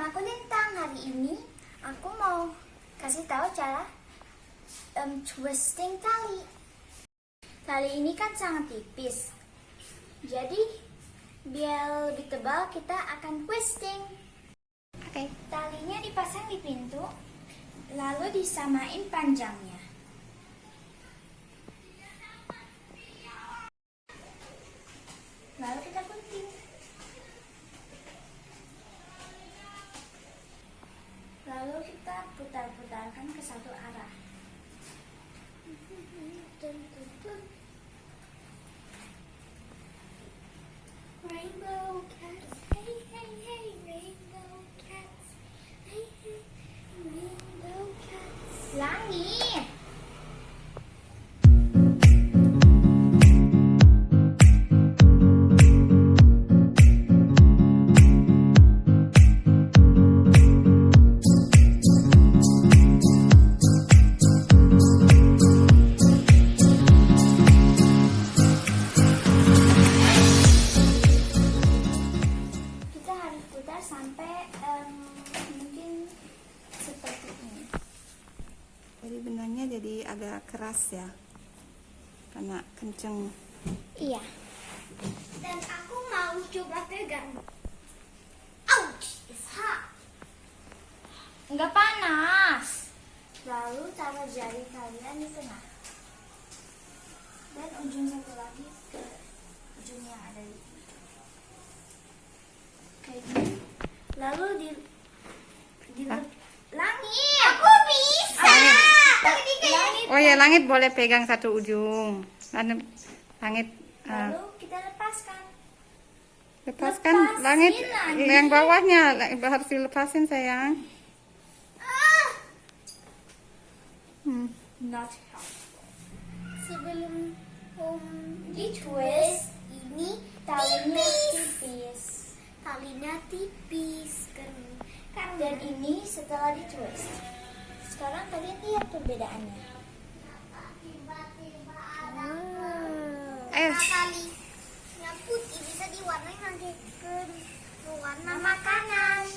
Bersama aku Lintang. Hari ini aku mau kasih tahu cara twisting tali. Tali ini kan sangat tipis, jadi biar lebih tebal kita akan twisting. Oke, talinya dipasang di pintu, lalu disamain panjangnya. Lalu kita gunting. Lalu kita putar-putarkan ke satu arah. Rainbow cats, hey hey hey, rainbow cats, hey hey, rainbow cats. Pelangi. Sampai mungkin seperti ini. Jadi benangnya jadi agak keras ya, karena kenceng. Iya. Dan aku mau coba pegang. Ouch, it's hot. Enggak panas. Lalu taruh jari kalian di tengah. Dan ujung satu lagi ke ujung yang ada di kayak gini. Lalu langit. Aku bisa. Langit. Oh ya, langit boleh pegang satu ujung. Langit. Lalu kita lepaskan. Lepaskan langit yang bawahnya harus dilepasin sayang. Not helpful. Sebelum di twist ini talinya tipis. Talinya tipis kan, dan ini setelah di twist. Sekarang kalian lihat perbedaannya. Talinya putih bisa diwarnai nanti ke warna makanan.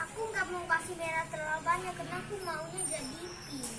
Aku nggak mau kasih merah terlalu banyak karena aku maunya jadi pink.